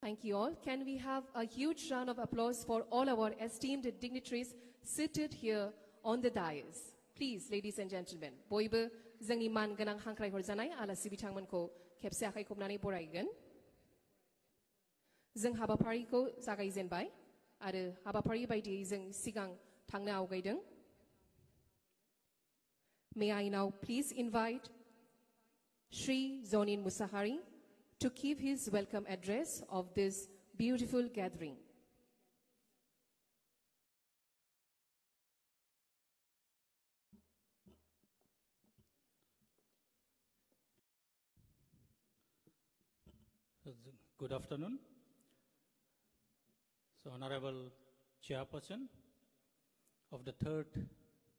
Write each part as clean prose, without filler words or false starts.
Thank you all. Can we have a huge round of applause for all our esteemed dignitaries seated here on the dais? Please, ladies and gentlemen, boybo जोंनि मान गोनां हांख्राय हरजानाय आलासि बिथांमोनखौ खेबसे आखाइ खबनानै बरायगोन। जों हाबाफारिखौ जागायजेनबाय आरो हाबाफारि बायदियै जों सिगां थांनो आवगायदों। May I now please invite Shri Zonin Musahari to give his welcome address of this beautiful gathering. Good afternoon. So, Honorable Chairperson of the 3rd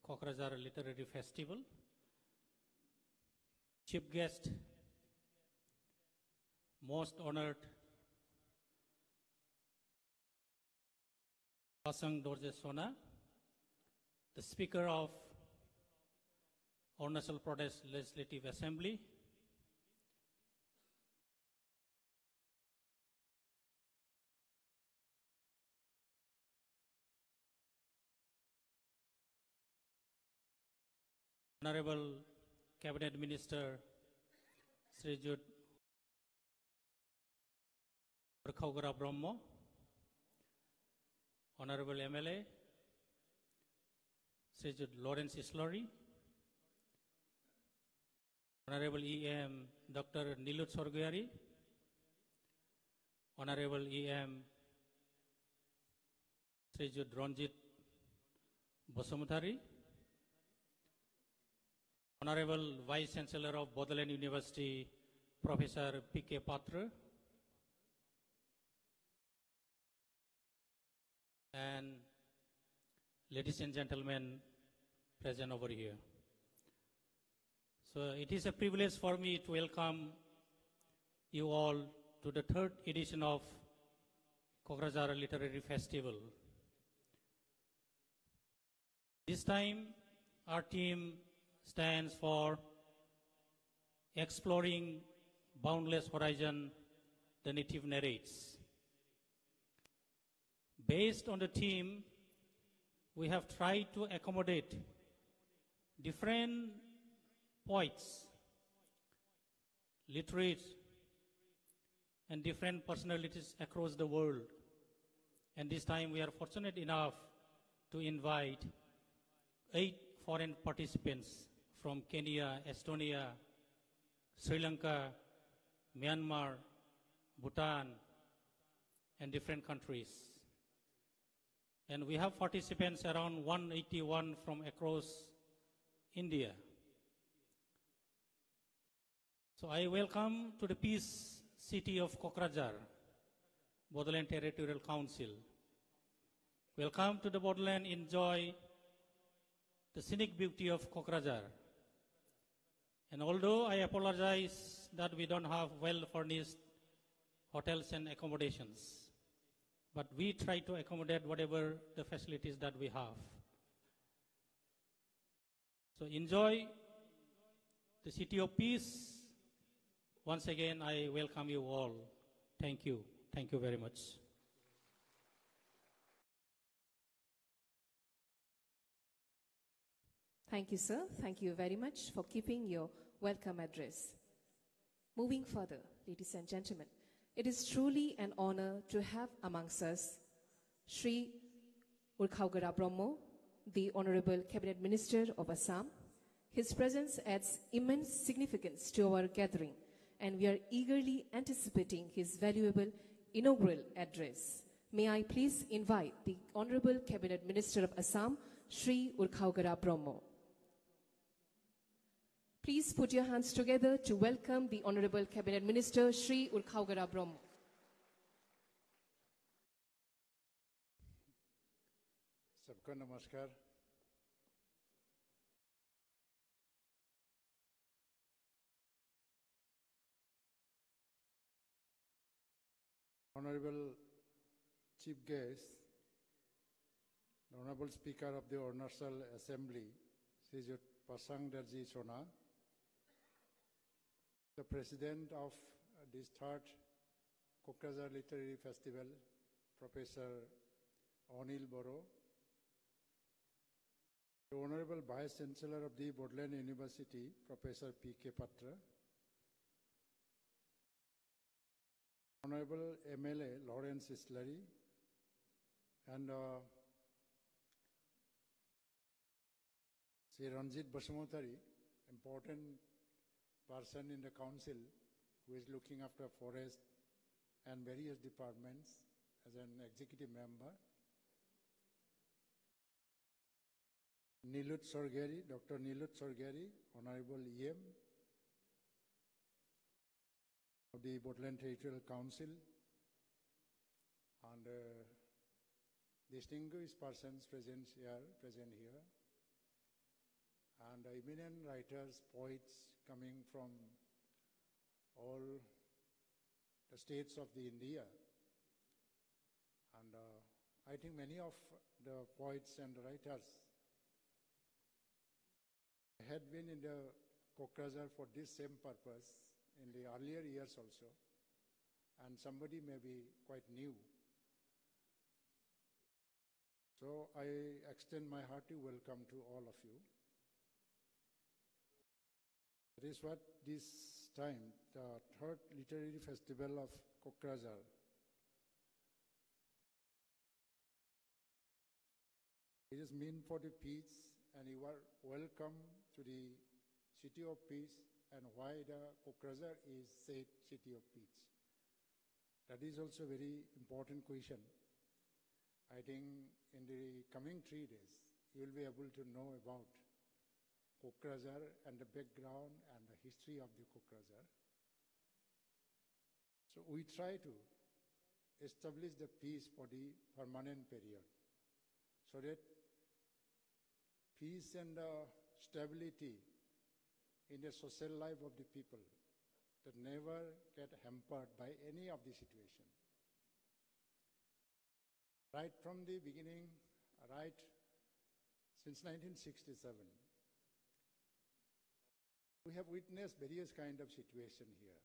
Kokrajhar Literary Festival, Chief Guest, most honored Pasang Dorje Sona, the Speaker of Arunachal Pradesh Legislative Assembly, Honorable Cabinet Minister Srijut Kokrajhar Brahmo, Honorable MLA Srijut Lawrence Islory, Honorable EM Dr. Nilut Sorguyari, Honorable EM Srijut Ranjit Bosumutari, Honorable Vice Chancellor of Bodoland University, Professor P.K. Patra, and ladies and gentlemen present over here. So it is a privilege for me to welcome you all to the 3rd edition of Kokrajhar Literary Festival. This time our team stands for Exploring Boundless Horizon, the Native Narrates. Based on the theme, we have tried to accommodate different poets, literates, and different personalities across the world. And this time we are fortunate enough to invite 8 foreign participants from Kenya, Estonia, Sri Lanka, Myanmar, Bhutan, and different countries. And we have participants around 181 from across India. So I welcome to the peace city of Kokrajhar, Bodoland Territorial Council. Welcome to the Bodoland, enjoy the scenic beauty of Kokrajhar. And although I apologize that we don't have well-furnished hotels and accommodations, but we try to accommodate whatever the facilities that we have. So enjoy the city of peace. Once again, I welcome you all. Thank you. Thank you very much. Thank you, sir. Thank you very much for keeping your welcome address. Moving further, ladies and gentlemen, it is truly an honor to have amongst us Shri Kokrajhar Brahmo, the Honorable Cabinet Minister of Assam. His presence adds immense significance to our gathering, and we are eagerly anticipating his valuable inaugural address. May I please invite the Honorable Cabinet Minister of Assam, Shri Kokrajhar Brahmo. Please put your hands together to welcome the Honorable Cabinet Minister, Shri Kokrajhar Brahmo. सबको नमस्कार। Honorable Chief Guest, the Honorable Speaker of the Arunachal Assembly, Srijut Pasang Dorje Sona, the President of this 3rd Kokrajhar Literary Festival, Professor Anil Boro, the Honorable Vice Chancellor of the Bodoland University, Professor P.K. Patra, Honorable MLA Lawrence Islary, and Sri Ranjit Basumotari, important person in the council who is looking after forest and various departments as an executive member. Nilut Sorgeri, Dr. Nilut Sorgeri, Honorable EM of the Bodoland Territorial Council, and distinguished persons present here, and eminent writers, poets coming from all the states of the India. And I think many of the poets and writers had been in the Kokrajhar for this same purpose in the earlier years also, and somebody may be quite new. So I extend my hearty welcome to all of you. That is what this time, the third literary festival of Kokrajhar, it is meant for the peace, and you are welcome to the City of Peace, and why the Kokrajhar is said City of Peace. That is also a very important question. I think in the coming 3 days, you will be able to know about Kokrajhar and the background and the history of the Kokrajhar. So we try to establish the peace for the permanent period, so that peace and stability in the social life of the people that never get hampered by any of the situation. Right from the beginning, right since 1967, we have witnessed various kinds of situations here.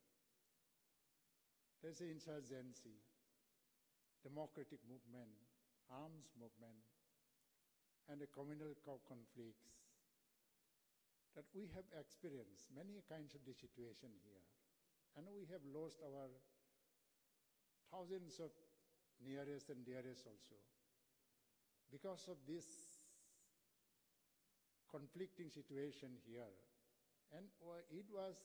There's the insurgency, democratic movement, arms movement, and the communal conflicts that we have experienced many kinds of the situation here. And we have lost our thousands of nearest and dearest also because of this conflicting situation here. And it was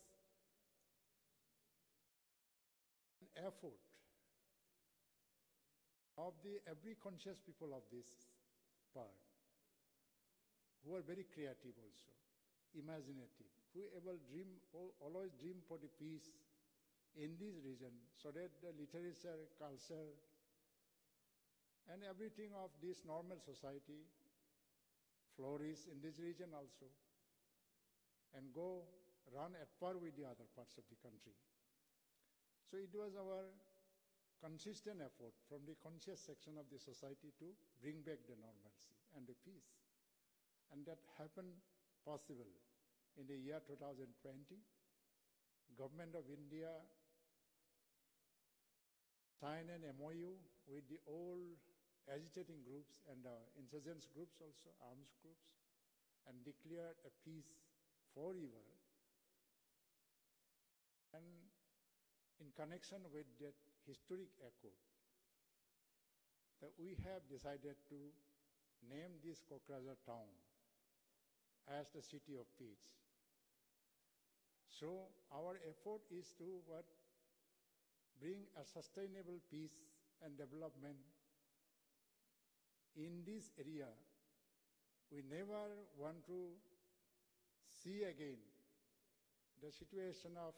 an effort of every conscious people of this part, who are very creative also, imaginative, who always dream for the peace in this region, so that the literature, culture, and everything of this normal society flourish in this region also, and go run at par with the other parts of the country. So it was our consistent effort from the conscious section of the society to bring back the normalcy and the peace. And that happened possible in the year 2020. Government of India signed an MOU with the old agitating groups and insurgents groups also, arms groups, and declared a peace forever. And in connection with that historic accord, that we have decided to name this Kokrajhar town as the City of Peace. So our effort is to bring a sustainable peace and development in this area. We never want to see again the situation of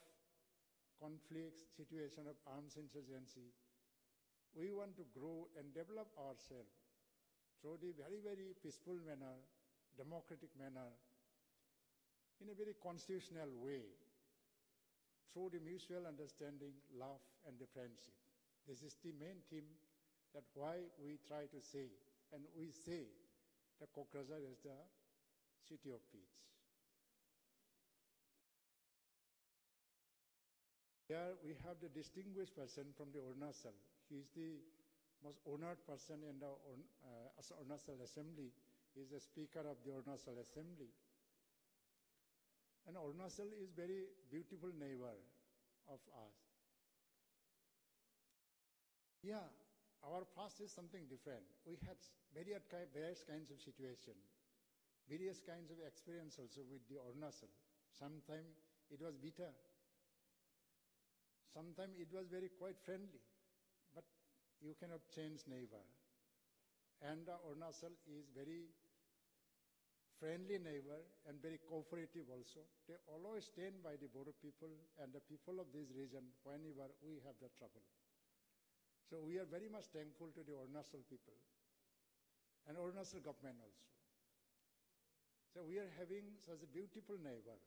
conflicts, situation of arms insurgency. We want to grow and develop ourselves through the very, very peaceful manner, democratic manner, in a very constitutional way, through the mutual understanding, love, and the friendship. This is the main theme that why we try to say, and we say that Kokrajhar is the City of Peace. Here we have the distinguished person from the Arunachal. He is the most honored person in the Arunachal Assembly. He is the Speaker of the Arunachal Assembly. And Arunachal is very beautiful neighbor of us. Yeah, our past is something different. We had various kinds of situation, various kinds of experience also with the Arunachal. Sometimes it was bitter. Sometimes it was very quite friendly. But you cannot change neighbor. And Arunachal is very friendly neighbor and very cooperative also. They always stand by the Bodo people and the people of this region whenever we have the trouble. So we are very much thankful to the Arunachal people and Arunachal government also. So we are having such a beautiful neighbor.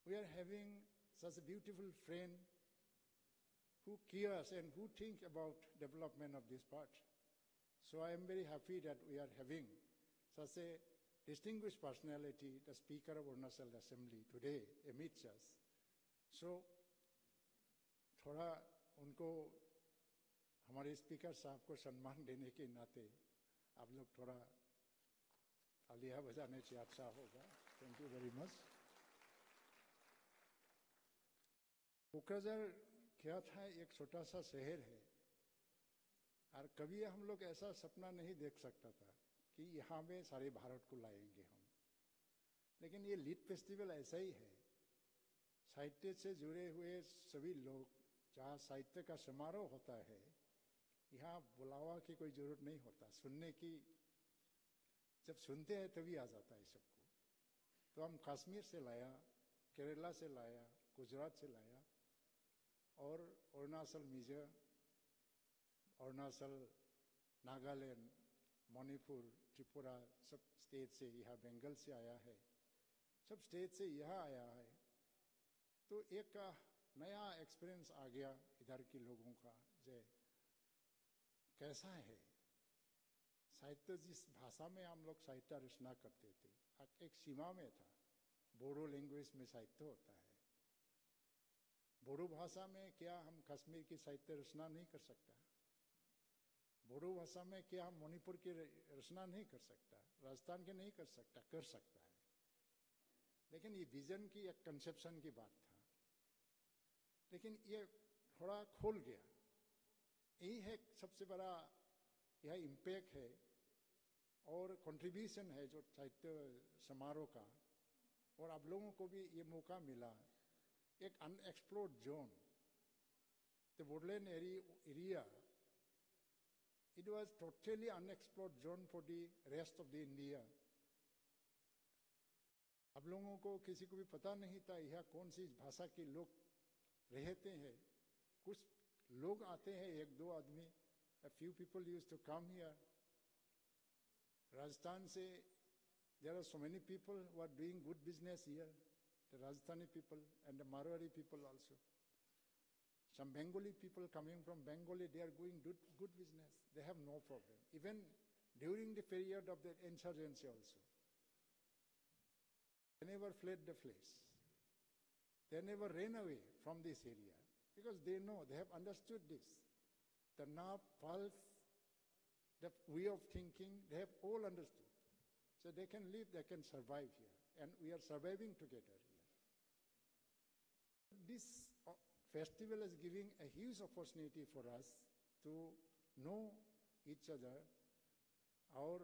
We are having such a beautiful friend who cares and who think about development of this part. So I am very happy that we are having such a distinguished personality, the Speaker of Arunachal Assembly today amidst us. So थोड़ा उनको हमारे speaker साहब को सम्मान देने के नाते आप लोग थोड़ा तालियां बजाने से अच्छा होगा. Thank you very much. Kokrajhar क्या था, एक छोटा सा शहर है और कभी हम लोग ऐसा सपना नहीं देख सकता था कि यहाँ में सारे भारत को लाएंगे हम. लेकिन ये लीड फेस्टिवल ऐसा ही है. साहित्य से जुड़े हुए सभी लोग, जहाँ साहित्य का समारोह होता है, यहाँ बुलावा की कोई जरूरत नहीं होता. सुनने की, जब सुनते हैं तभी आ जाता है सबको. तो हम कश्मीर से लाया, केरला से लाया, गुजरात से लाया और अरुणाचल मिजोरम, अरुणाचल, नागालैंड, मणिपुर, त्रिपुरा, सब स्टेट से, यहाँ बंगाल से आया है, सब स्टेट से यहाँ आया है. तो एक नया एक्सपीरियंस आ गया इधर के लोगों का. जो कैसा है साहित्य, जिस भाषा में हम लोग साहित्य रचना करते थे, एक सीमा में था. बोडो लैंग्वेज में साहित्य होता है. बोडो भाषा में क्या हम कश्मीर की साहित्य रचना नहीं कर सकता? बोडो भाषा में क्या हम मणिपुर की रचना नहीं कर सकता? राजस्थान के नहीं कर सकता? कर सकता है. लेकिन ये विजन की एक कंसेप्शन की बात था. लेकिन ये थोड़ा खोल गया. यही है सबसे बड़ा यह इम्पैक्ट है और कंट्रीब्यूशन है जो साहित्य समारोह का. और आप लोगों को भी ये मौका मिला. एक unexplored zone, the Bodoland area, it was totally unexplored zone for the rest of the India. आप लोगों को किसी को भी पता नहीं था यहाँ कौन सी भाषा के लोग रहते हैं. कुछ लोग आते हैं, एक दो आदमी. A few people used to come here. Rajasthan से there are so many people who are doing good business here. The Rajasthani people and the Marwari people also. Some Bengali people coming from Bengali, they are doing good business. They have no problem. Even during the period of the insurgency also. They never fled the place. They never ran away from this area. Because they know, they have understood this. The nerve, pulse, the way of thinking, they have all understood. So they can live, they can survive here. And we are surviving together here. This festival is giving a huge opportunity for us to know each other. और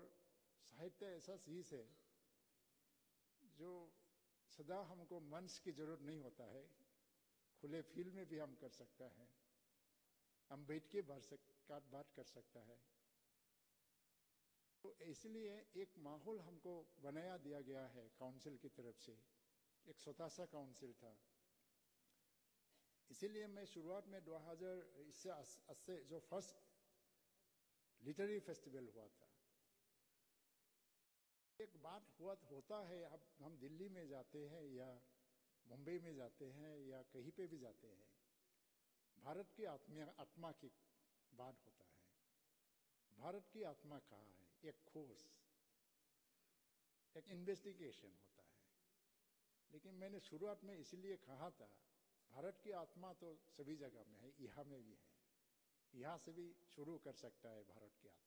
साहित्य ऐसा चीज है जो सदा हमको मंच की जरूरत नहीं होता है. खुले फील्ड में भी हम कर सकता है. हम बैठ के बात कर सकता है. तो इसलिए एक माहौल हमको बनाया दिया गया है काउंसिल की तरफ से. एक छोटा सा काउंसिल था. इसीलिए मैं शुरुआत में 2000 इससे जो फर्स्ट लिटरेरी फेस्टिवल हुआ था, एक बात होता है. अब हम दिल्ली में जाते हैं या मुंबई में जाते हैं या कहीं पे भी जाते हैं, भारत की आत्मा की बात होता है. भारत की आत्मा कहाँ है? एक खोज, एक इन्वेस्टिगेशन होता है. लेकिन मैंने शुरुआत में इसलिए कहा था भारत की आत्मा तो सभी जगह में है, यहाँ में भी है, यहाँ से भी शुरू कर सकता है भारत की आत्मा।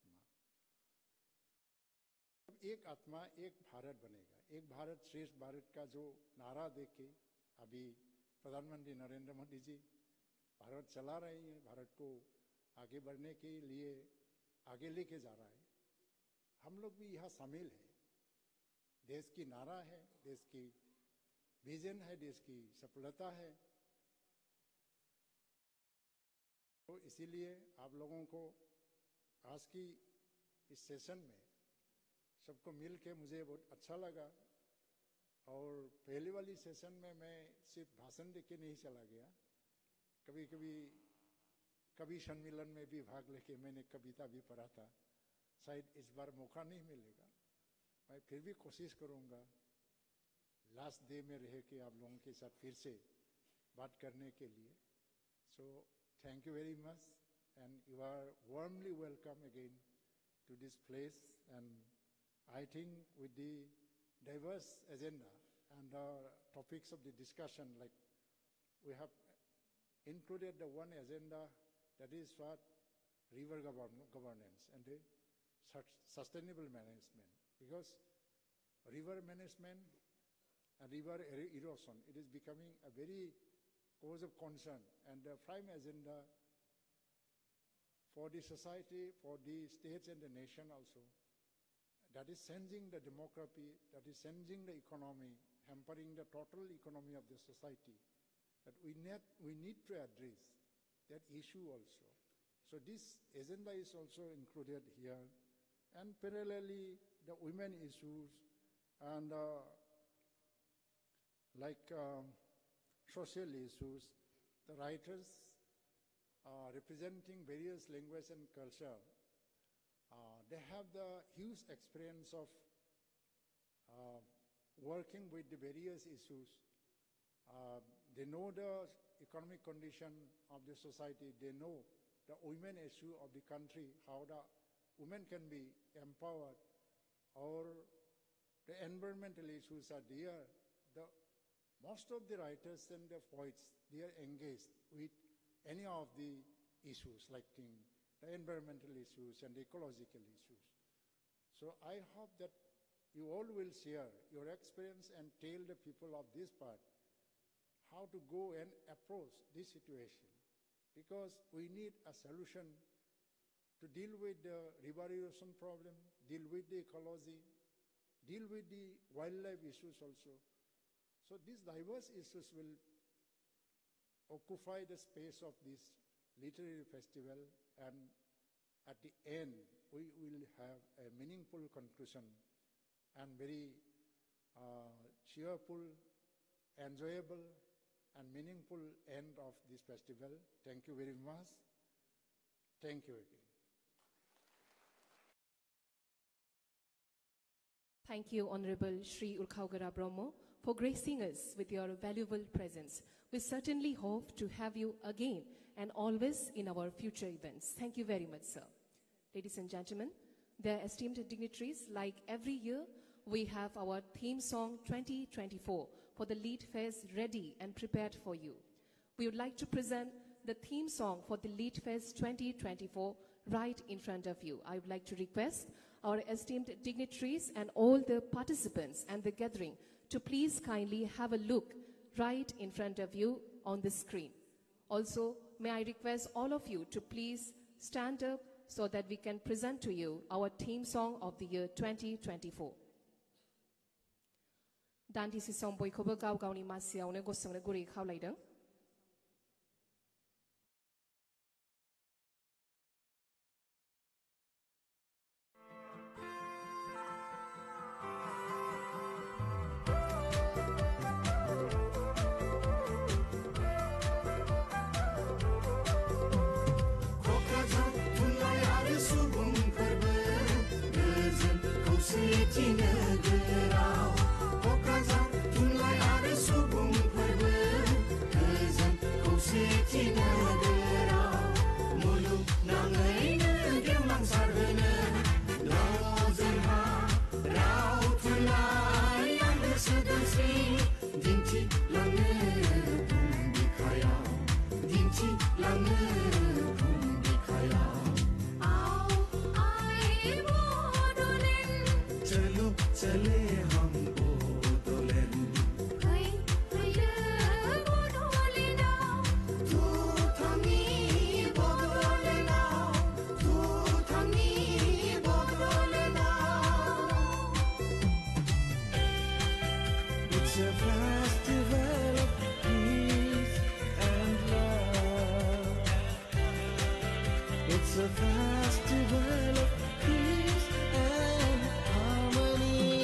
एक आत्मा एक भारत बनेगा, एक भारत श्रेष्ठ भारत का जो नारा देके अभी प्रधानमंत्री नरेंद्र मोदी जी भारत चला रहे हैं, भारत को आगे बढ़ने के लिए आगे लेके जा रहा है, हम लोग भी यहाँ शामिल है। देश की नारा है, देश की विजन है, देश की सफलता है। तो इसीलिए आप लोगों को आज की इस सेशन में सबको मिल के मुझे बहुत अच्छा लगा। और पहले वाली सेशन में मैं सिर्फ भाषण दे के नहीं चला गया, कभी सम्मेलन में भी भाग लेके मैंने कविता भी पढ़ा था। शायद इस बार मौका नहीं मिलेगा, मैं फिर भी कोशिश करूंगा लास्ट डे में रह के आप लोगों के साथ फिर से बात करने के लिए। So thank you very much and you are warmly welcome again to this place. And I think with the diverse agenda and the topics of the discussion, like we have included the one agenda that is what river governance and the sustainable management, because river management and river erosion, it is becoming a very cause of concern, and the prime agenda for the society, for the states and the nation also, that is changing the demography, that is changing the economy, hampering the total economy of the society, that we need to address that issue also. So this agenda is also included here, and parallelly the women issues and social issues, the writers representing various language and culture, they have the huge experience of working with the various issues. They know the economic condition of the society. They know the women issue of the country, how the women can be empowered, or the environmental issues are there. Most of the writers and the poets, they are engaged with any of the issues like the environmental issues and ecological issues. So I hope that you all will share your experience and tell the people of this part how to go and approach this situation, because we need a solution to deal with the river erosion problem, deal with the ecology, deal with the wildlife issues also. So these diverse issues will occupy the space of this literary festival, and at the end we will have a meaningful conclusion and very cheerful, enjoyable and meaningful end of this festival. Thank you very much. Thank you again. Thank you, Honorable Shri Kokrajhar Brahmo, for gracing us with your valuable presence. We certainly hope to have you again and always in our future events. Thank you very much, sir. Ladies and gentlemen, dear esteemed dignitaries, like every year, we have our theme song 2024 for the Lead Fest ready and prepared for you. We would like to present the theme song for the Lead Fest 2024 right in front of you. I would like to request our esteemed dignitaries and all the participants and the gathering to please kindly have a look right in front of you on the screen. Also, may I request all of you to please stand up so that we can present to you our theme song of the year 2024. Danti si song boy kobo gaw gaw ni masia one gosong le guri khaw lai dang. Dinti lange bumi kaya a festival of peace and harmony.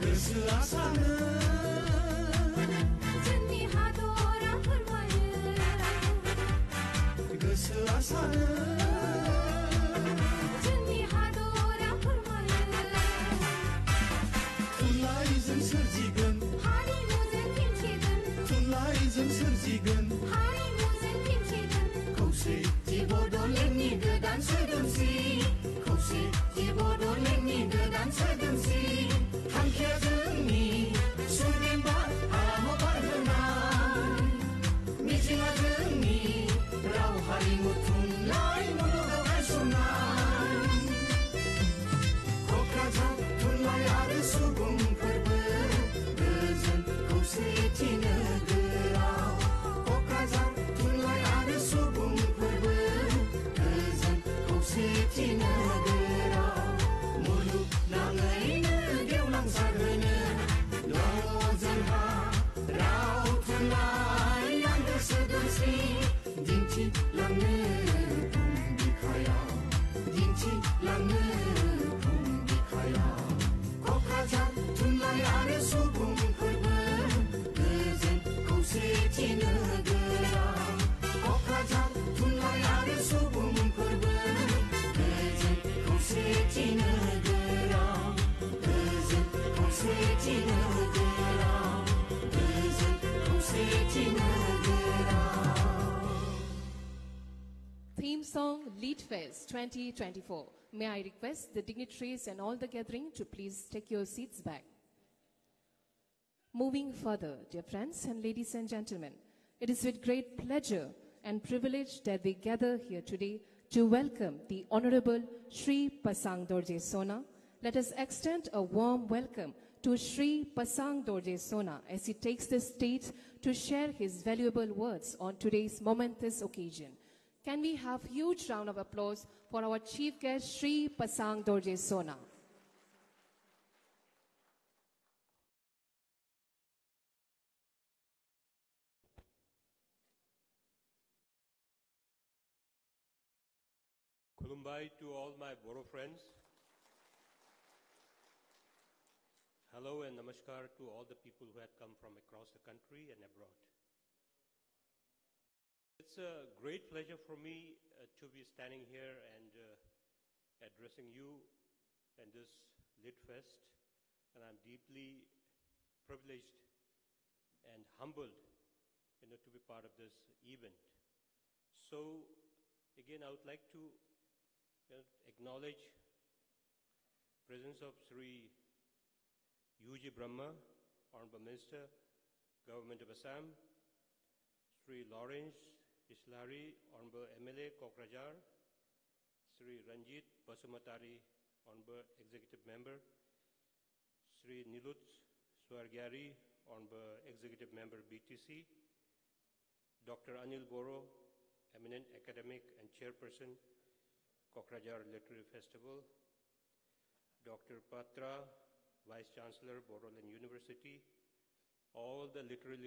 Gosoa sana जोंनि हादरा फोरमायो gosoa sana जोंनि हादरा फोरमायो थुनलाइजों सोरजिगोन हारिमुजों दिन्थिगोन थुनलाइजों सोरजिगोन हारिमुजों दिन्थिगोन खौसेथि बड'लेण्डनि गोदान सोदोमस्रि खौसेथि बड'लेण्डनि गोदान सोदोमस्रि थांखिया जोंनि सुदेम आमबार होनाय मिजिंआ जोंनि राव हारिमु थुनलाइ मुलुगाव गायसननाय क'क्राझार थुनलाइ आरो सुबुं फोरबो गोजोन खौसेथि नोगोराव क'क्राझार थुनलाइ आरो सुबुं फोरबो गोजोन खौसेथि नोगोराव मुलुगनाङैनो गेवलांसार होनो दङ जोंहा राव थुनलाइ आरो सोदोमस्रि दिन्थिलांनो बुहुम बिखायाव दिन्थिलांनो बुहुम बिखायाव क'क्राझार थुनलाइ आरो सुबुं फोरबो गोजोन खौसेथि नोगोराव क'क्राझार थुनलाइ आरो सुबुं फोरबो गोजोन खौसेथि नोगोराव गोजोन खौसेथि नोगोराव गोजोन खौसेथि नोगोराव Theme song Lead Fest 2024. May I request the dignitaries and all the gathering to please take your seats back. Moving further, dear friends and ladies and gentlemen, it is with great pleasure and privilege that we gather here today to welcome the Honorable Shri Pasang Dorje Sona. Let us extend a warm welcome to Shri Pasang Dorje Sona as he takes the stage to share his valuable words on today's momentous occasion. Can we have huge round of applause for our chief guest, Shri Pasang Dorje Sona. Kulumbai to all my Boro friends. Hello and namaskar to all the people who had come from across the country and abroad. It's a great pleasure for me to be standing here and addressing you in this Lit Fest, and I'm deeply privileged and humbled, to be part of this event. So, again, I would like to acknowledge presence of Sri UG Brahma, Honorable Minister, Government of Assam, Sri Lawrence Islari, Honorable MLA, Kokrajhar, Sri Ranjit Basumatari, Honorable Executive Member, Sri Nilut Swargyari, Honorable Executive Member, BTC, Dr. Anil Boro, eminent academic and chairperson, Kokrajhar Literary Festival, Dr. Patra, Vice Chancellor, Bodoland University, all the literary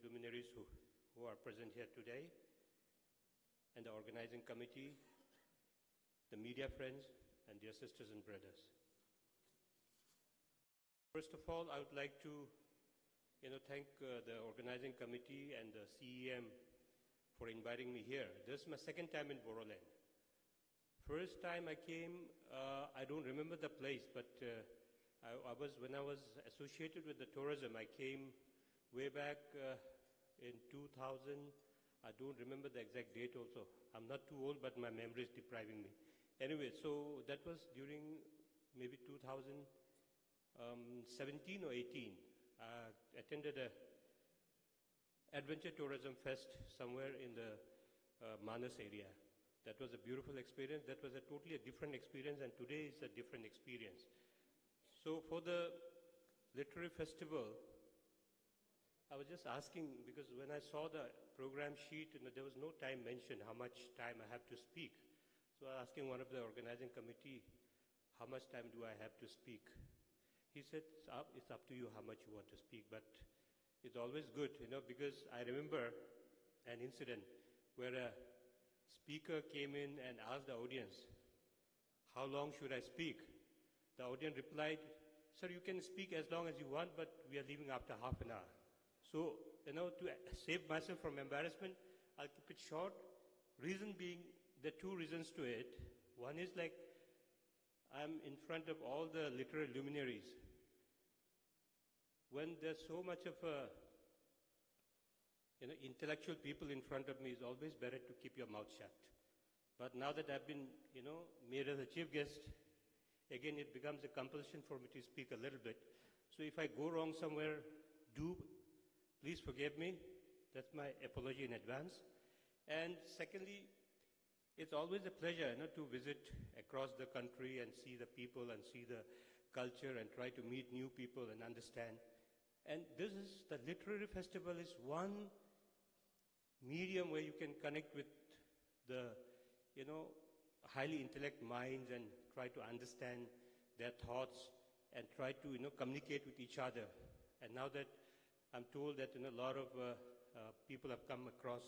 luminaries who are present here today, and the organizing committee, the media friends, and dear sisters and brothers. First of all, I would like to thank the organizing committee and the CEM for inviting me here. This is my second time in Bodoland. First time I came, I don't remember the place, but when I was associated with the tourism, I came way back in 2000. I don't remember the exact date also. I'm not too old, but my memory is depriving me. Anyway, so that was during maybe 2017 or 18. I attended a adventure tourism fest somewhere in the Manas area. That was a beautiful experience. That was a totally different experience, and today is a different experience. So for the literary festival, I was just asking, because when I saw the program sheet, there was no time mentioned how much time I have to speak. So I was asking one of the organizing committee, how much time do I have to speak? He said, it's up to you how much you want to speak, but is always good, because I remember an incident where a speaker came in and asked the audience, how long should I speak? The audience replied, sir, you can speak as long as you want, but we are leaving after half an hour. So, to save myself from embarrassment, I'll keep it short. Reason being, there are two reasons to it. One is like, I'm in front of all the literary luminaries. When there's so much of intellectual people in front of me, it's always better to keep your mouth shut. But now that I've been, made as a chief guest, again, it becomes a compulsion for me to speak a little bit. So if I go wrong somewhere, please forgive me. That's my apology in advance. And secondly, it's always a pleasure, to visit across the country and see the people and see the culture and try to meet new people and understand. And the literary festival is one medium where you can connect with the, highly intellect minds and try to understand their thoughts and try to, communicate with each other. And now that I'm told that, a lot of people have come across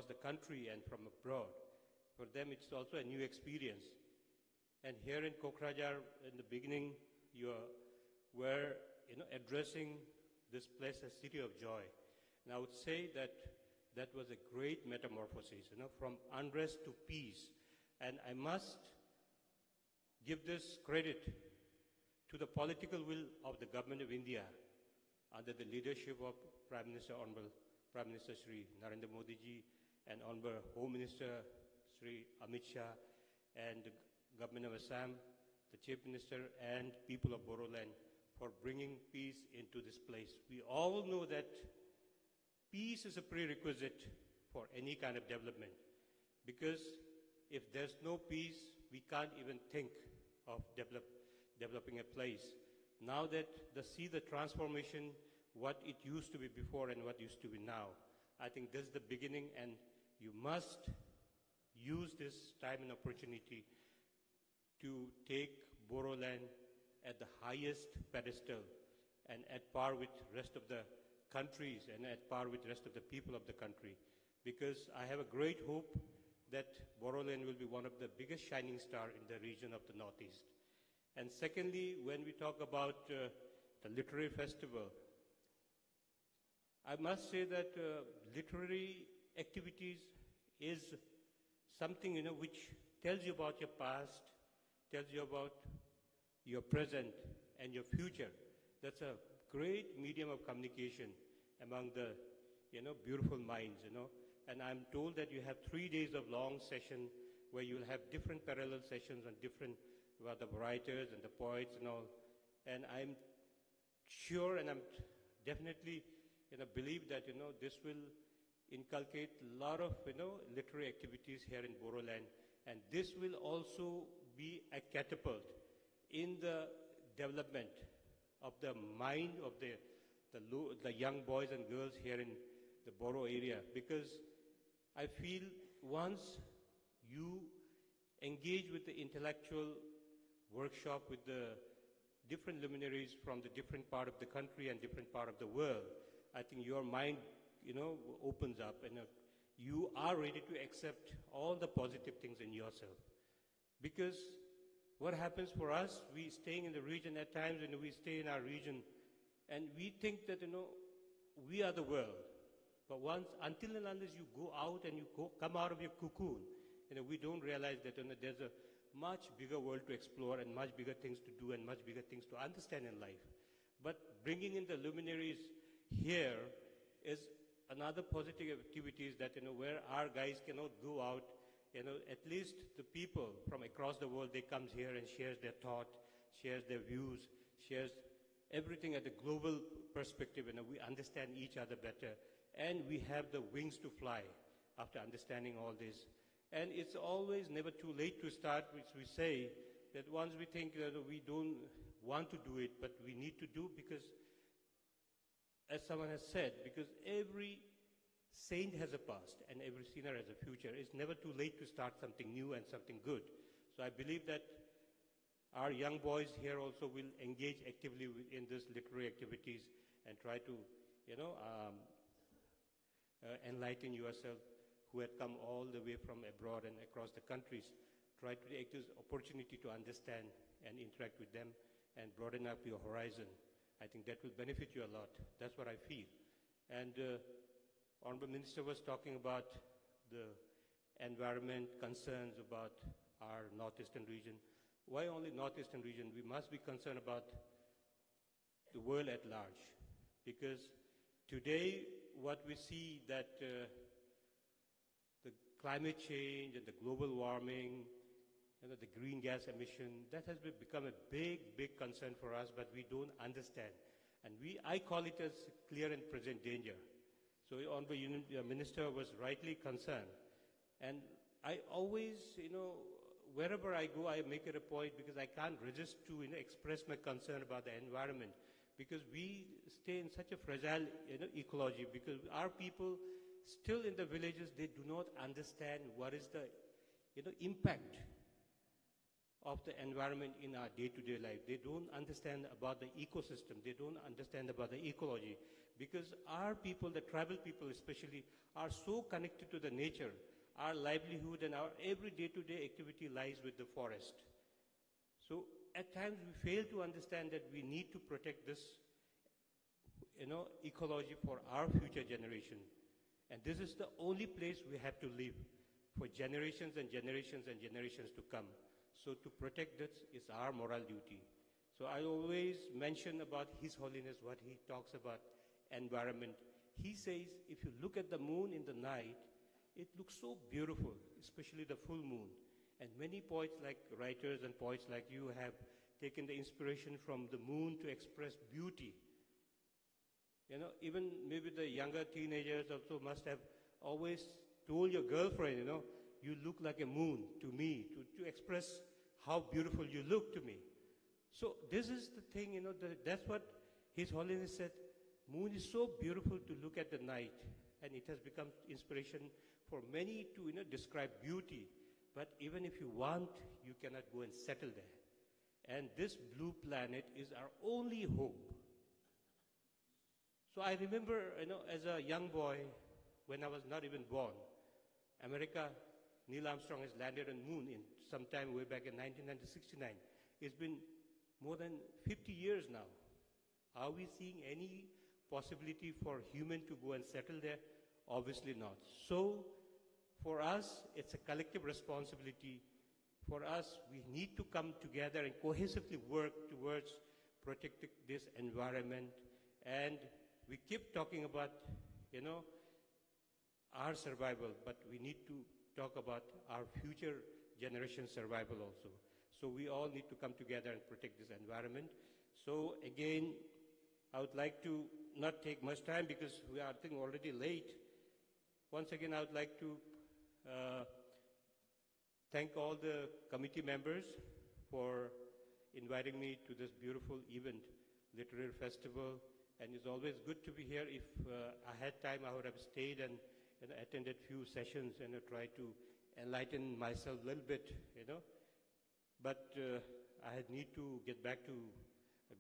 the country and from abroad, for them it's also a new experience. And here in Kokrajhar, in the beginning, you were, addressing this place as city of joy. And I would say that was a great metamorphosis, from unrest to peace. And I must give this credit to the political will of the government of India under the leadership of Honorable Prime Minister Shri Narendra Modi ji and Honorable Home Minister Shri Amit Shah and the government of Assam, the Chief Minister and people of Bodoland for bringing peace into this place. We all know that peace is a prerequisite for any kind of development, because if there's no peace, we can't even think of developing a place. Now that see the transformation, what it used to be before and what used to be now, I think this is the beginning, and you must use this time and opportunity to take Bodoland at the highest pedestal and at par with rest of the countries and at par with rest of the people of the country. Because I have a great hope that Bodoland will be one of the biggest shining star in the region of the Northeast. And secondly, when we talk about the literary festival, I must say that literary activities is something, which tells you about your past, tells you about your present and your future. That's a great medium of communication among the, beautiful minds, And I'm told that you have 3 days of long session where you'll have different parallel sessions on different, about the writers and the poets and all. And I'm sure and I'm definitely, believe that, this will inculcate a lot of, literary activities here in Bodoland. And this will also be a catapult in the development of the mind of the young boys and girls here in the Boro area. Because I feel once you engage with the intellectual workshop with the different luminaries from the different part of the country and different part of the world, I think your mind, opens up and you are ready to accept all the positive things in yourself. Because what happens for us, we staying in the region at times, we stay in our region and we think that, we are the world. But until and unless you go out and come out of your cocoon, we don't realize that there's a much bigger world to explore and much bigger things to do and much bigger things to understand in life. But bringing in the luminaries here is another positive activities that, where our guys cannot go out, at least the people from across the world, they come here and shares their thought, shares their views, shares everything at the global perspective, we understand each other better. And we have the wings to fly after understanding all this. And it's always never too late to start, which we say that once we think that we don't want to do it, but we need to do, because as someone has said, because every saint has a past and every sinner has a future. It's never too late to start something new and something good. So I believe that our young boys here also will engage actively in these literary activities and try to you know, enlighten yourself, who had come all the way from abroad and across the countries. Try to take this opportunity to understand and interact with them and broaden up your horizon. I think that will benefit you a lot. That's what I feel. And Honorable Minister was talking about the environment concerns about our northeastern region. Why only northeastern region? We must be concerned about the world at large, because today what we see that the climate change and the global warming, the green gas emission, that has become a big concern for us, but we don't understand. And I call it as clear and present danger. So Honorable Minister was rightly concerned. And I always, wherever I go, I make it a point, because I can't resist to express my concern about the environment, because we stay in such a fragile ecology, because our people still in the villages, they do not understand what is the impact of the environment in our day-to-day life. They don't understand about the ecosystem. They don't understand about the ecology, because our people, the tribal people especially, are so connected to the nature. Our livelihood and our every day-to-day activity lies with the forest. So at times we fail to understand that we need to protect this ecology for our future generation. And this is the only place we have to live for generations and generations and generations to come. So to protect this is our moral duty. So I always mention about His Holiness, what he talks about environment. He says, if you look at the moon in the night, it looks so beautiful, especially the full moon. And many poets, like writers and poets like you, have taken the inspiration from the moon to express beauty. Even maybe the younger teenagers also must have always told your girlfriend, you look like a moon to me, to express how beautiful you look to me. So this is the thing, that's what His Holiness said. Moon is so beautiful to look at the night, and it has become inspiration for many to describe beauty. But even if you want, you cannot go and settle there. And this blue planet is our only hope. So I remember, as a young boy, when I was not even born, America, Neil Armstrong has landed on the moon in sometime way back in 1969. It's been more than 50 years now. Are we seeing any possibility for human to go and settle there? Obviously not. So for us, it's a collective responsibility. For us, we need to come together and cohesively work towards protecting this environment. And we keep talking about, our survival, but we need to talk about our future generation survival also. So we all need to come together and protect this environment. So again, I would like to not take much time, because we are, I think, already late. Once again, I would like to thank all the committee members for inviting me to this beautiful event, Literary Festival. And it's always good to be here. If I had time, I would have stayed and attended few sessions and tried to enlighten myself a little bit, But I had need to get back to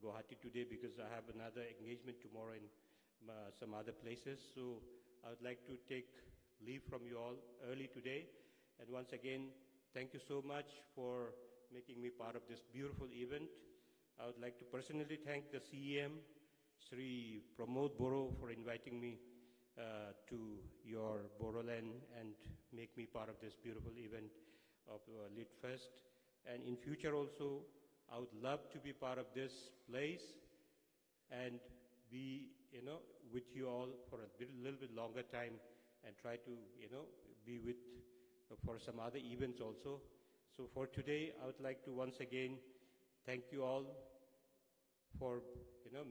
Guwahati today, because I have another engagement tomorrow in some other places. So I would like to take leave from you all early today. And once again, thank you so much for making me part of this beautiful event. I would like to personally thank the CEM, Sri Pramod Boro, for inviting me to your Bodoland and make me part of this beautiful event of Lit Fest. And in future also, I would love to be part of this place and be, with you all for a little bit longer time, and try to, be with for some other events also. So for today, I would like to once again thank you all for,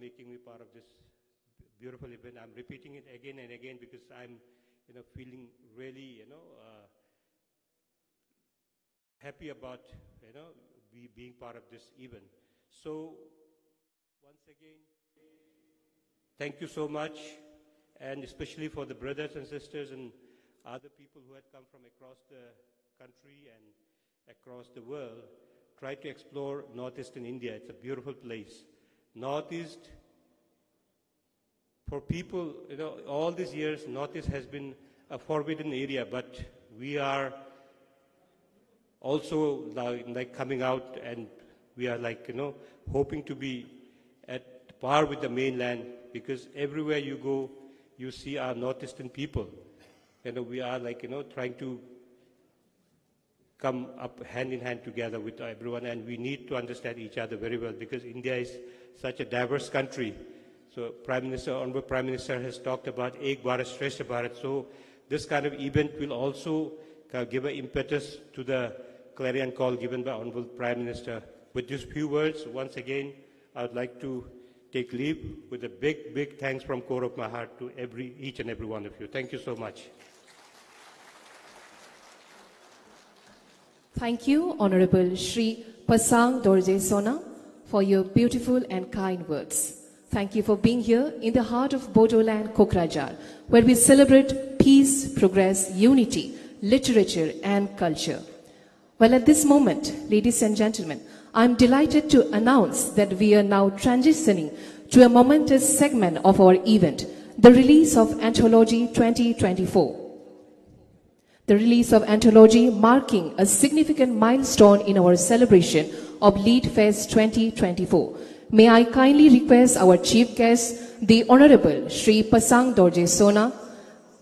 making me part of this beautiful event. I'm repeating it again and again, because I'm, feeling really, happy about, being part of this event. So once again, thank you so much, and especially for the brothers and sisters and other people who had come from across the country and across the world. Try to explore northeastern India. It's a beautiful place. Northeast for people, all these years, Northeast has been a forbidden area, but we are also like coming out, and we are hoping to be at par with the mainland, because everywhere you go, you see our Northeastern people. We are trying to come up hand in hand together with everyone, and we need to understand each other very well, because India is such a diverse country. So Honorable Prime Minister has talked about Ek Bharat, Shreshtha Bharat. So this kind of event will also give an impetus to the clarion call given by Honorable Prime Minister. With these few words, once again, I would like to take leave with a big, big thanks from core of my heart to each and every one of you. Thank you so much. Thank you, Honorable Shri Pasang Dorje Sona, for your beautiful and kind words. Thank you for being here in the heart of Bodoland, Kokrajhar, where we celebrate peace, progress, unity, literature and culture. Well, at this moment, ladies and gentlemen, I'm delighted to announce that we are now transitioning to a momentous segment of our event, the release of Anthology 2024. The release of Anthology marking a significant milestone in our celebration of Lead Fest 2024. May I kindly request our chief guest, the Honorable Shri Pasang Dorje Sona,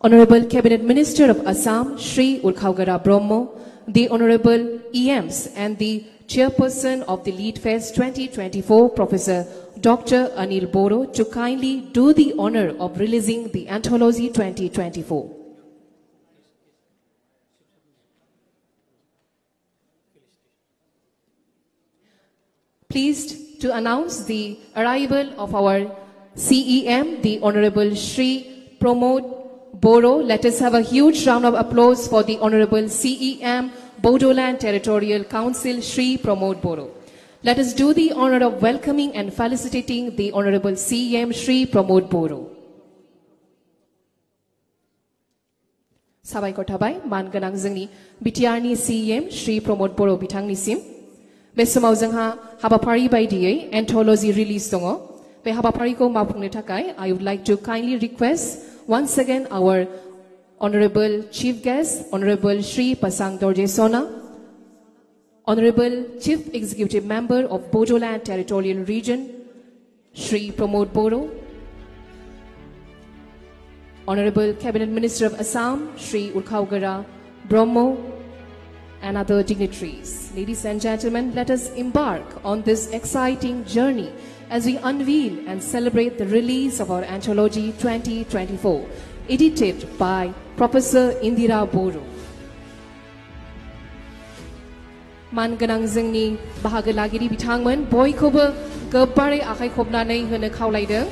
Honorable Cabinet Minister of Assam, Shri Kokrajhar Brahmo, the Honorable EMs and the Chairperson of the Lead Fest 2024, Professor Dr. Anil Boro, to kindly do the honor of releasing the Anthology 2024. Pleased to announce the arrival of our CEM, the Honorable Shri Pramod Boro. Let us have a huge round of applause for the Honorable CEM, Bodoland Territorial Council, Shri Pramod Boro. Let us do the honor of welcoming and felicitating the Honorable CEM, Shri Pramod Boro. Sabai Kotabai, Manganang Zangni, Bitiarni CEM, Shri Pramod Boro Bitangnisim. Besomau jangha habapari baidiyei anthology release dongo. Be habapari ko mapungni thakai, I would like to kindly request once again our Honorable Chief Guest, Honorable Shri Pasang Dorje Sona, Honorable Chief Executive Member of Bodoland Territorial Region, Shri Pramod Boro, Honorable Cabinet Minister of Assam, Shri Kokrajhar Brahmo, and other dignitaries. Ladies and gentlemen, let us embark on this exciting journey as we unveil and celebrate the release of our Anthology 2024, edited by Professor Indira Boro. Manganang Zengni Bahagalagiri Bitangman, Boykoba, Gabare Akai Kobnane, Henakaulaida.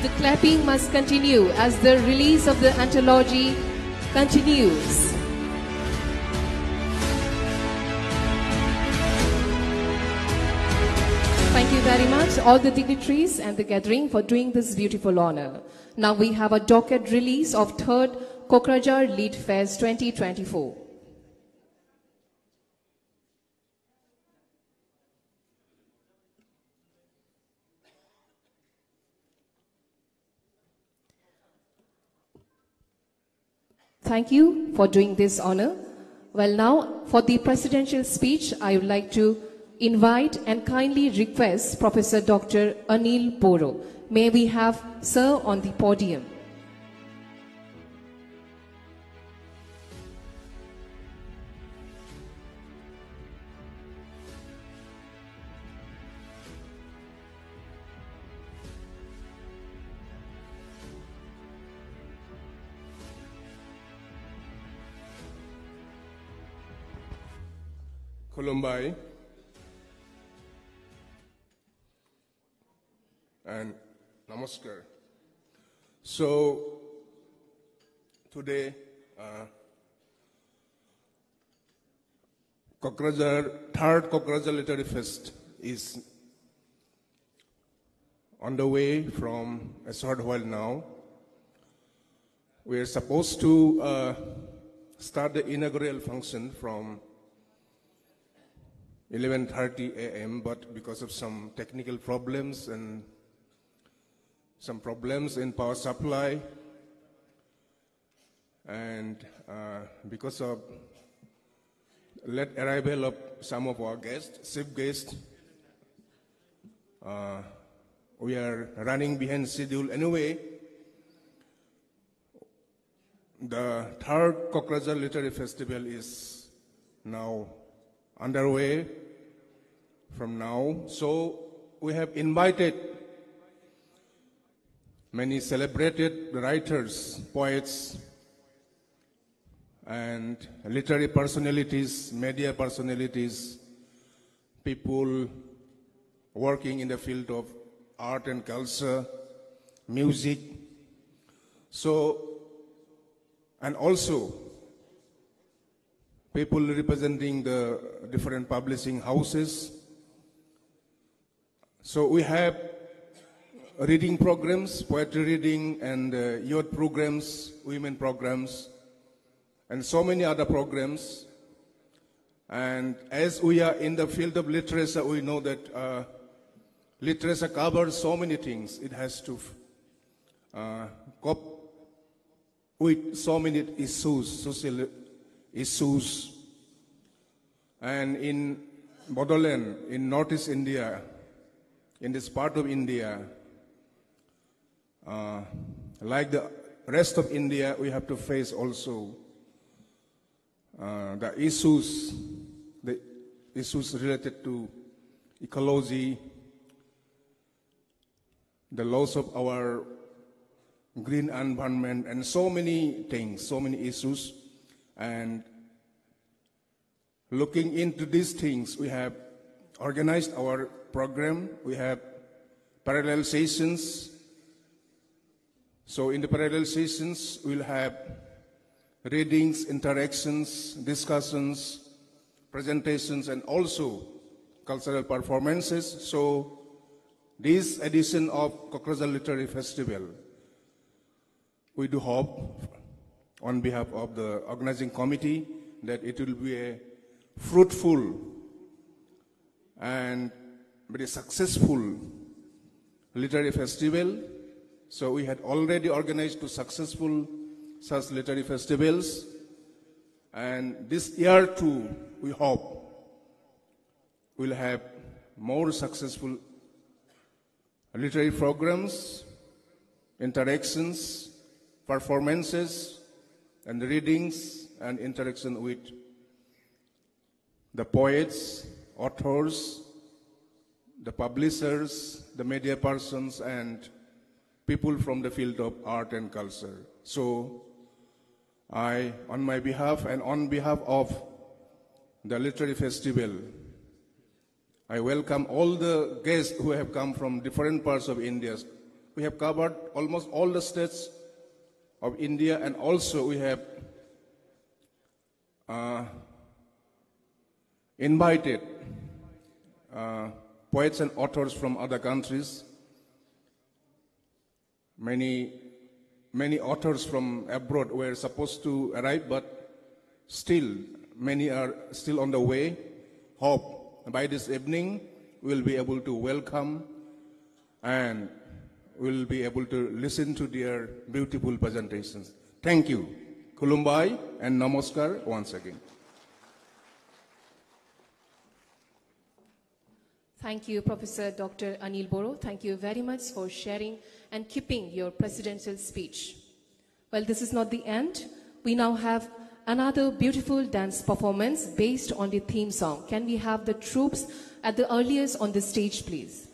The clapping must continue as the release of the anthology continues. Thank you very much, all the dignitaries and the gathering, for doing this beautiful honor. Now we have a docket release of 3rd Kokrajhar Lead Fest 2024. Thank you for doing this honor. Well, now for the presidential speech, I would like to invite and kindly request Professor Dr. Anil Boro. May we have Sir on the podium. Kolumbai and Namaskar. So today Kokrajhar, 3rd Kokrajhar Literary Fest is on the way from a short while now. we're supposed to start the inaugural function from 11:30 a.m., but because of some technical problems and some problems in power supply, and because of late arrival of some of our guests, chief guests, we are running behind schedule. Anyway, the third Kokrajhar Literary Festival is now underway from now. So we have invited many celebrated writers, poets, and literary personalities, media personalities, people working in the field of art and culture, music. So, and also people representing the different publishing houses. So we have reading programs, poetry reading, and youth programs, women programs, and so many other programs. And as we are in the field of literature, we know that literature covers so many things. It has to cope with so many issues, social issues. And in Bodoland, in Northeast India, in this part of India, like the rest of India, we have to face also the issues related to ecology, the loss of our green environment, and so many things, so many issues. And looking into these things, we have organized our program. We have parallel sessions. So in the parallel sessions, we'll have readings, interactions, discussions, presentations, and also cultural performances. So this edition of Kokrajhar Literary Festival, we do hope, on behalf of the organizing committee, that it will be a fruitful and very successful literary festival. So we had already organized two successful such literary festivals, and this year too, we hope we'll have more successful literary programs, interactions, performances, and readings, and interaction with the poets, authors, the publishers, the media persons, and people from the field of art and culture. So I, on my behalf and on behalf of the Literary Festival, I welcome all the guests who have come from different parts of India. We have covered almost all the states of India, and also we have invited poets and authors from other countries. Many authors from abroad were supposed to arrive, but still, many are still on the way. Hope by this evening we'll be able to welcome and we'll be able to listen to their beautiful presentations. Thank you. Kulumbai and Namaskar once again. Thank you, Professor Dr. Anil Boro. Thank you very much for sharing and keeping your presidential speech. Well, this is not the end. We now have another beautiful dance performance based on the theme song. Can we have the troops at the earliest on the stage, please?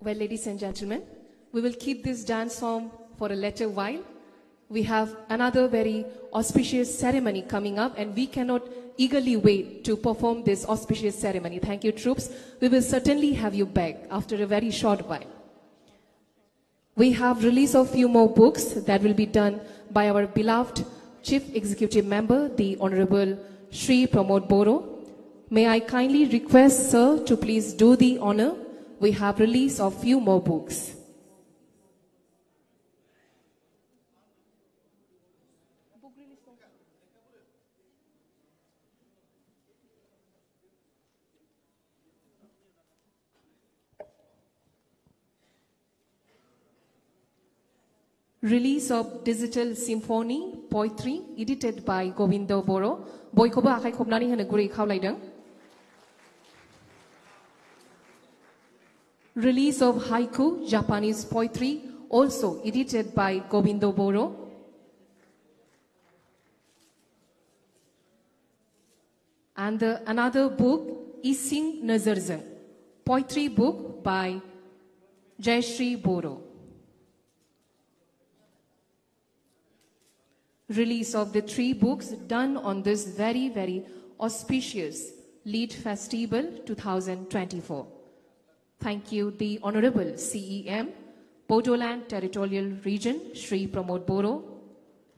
Well, ladies and gentlemen, we will keep this dance form for a little while. We have another very auspicious ceremony coming up, and we cannot eagerly wait to perform this auspicious ceremony. Thank you, troops. We will certainly have you back after a very short while. We have release of few more books that will be done by our beloved Chief Executive Member, the Honorable Shri Pramod Boro. May I kindly request, sir, to please do the honor. We have release of few more books. Release of Digital Symphony Poetry, edited by Govindo Boro. Boykoba akai khobnani hono guri khawlaidong. Release of Haiku Japanese Poetry, also edited by Govindo Boro. And another book, Ising Nazarzang, poetry book by Jayashree Boro. Release of the 3 books done on this very, very auspicious Lead Festival 2024. Thank you, the Honorable CEM, Bodoland Territorial Region, Shri Pramod Boro.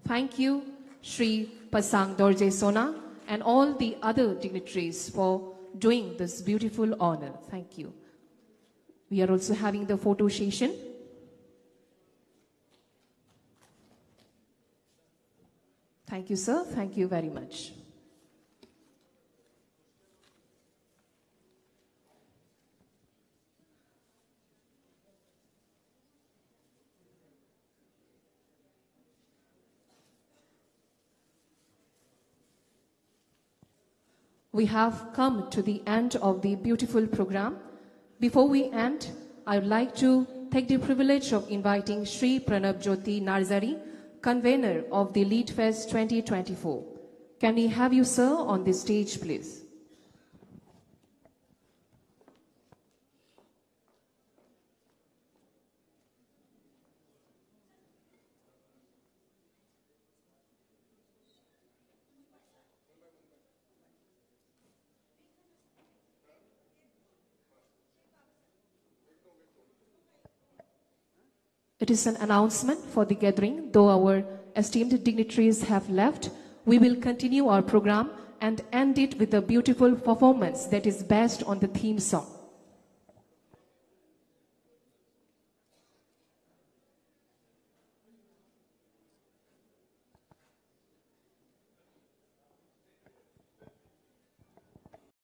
Thank you, Shri Pasang Dorje Sona, and all the other dignitaries for doing this beautiful honor. Thank you. We are also having the photo session. Thank you, sir. Thank you very much. We have come to the end of the beautiful program. Before we end, I would like to take the privilege of inviting Shri Pranab Jyoti Narzari, convener of the Lead Fest 2024. Can we have you, sir, on the stage, please? It is an announcement for the gathering. Though our esteemed dignitaries have left, we will continue our program and end it with a beautiful performance that is based on the theme song.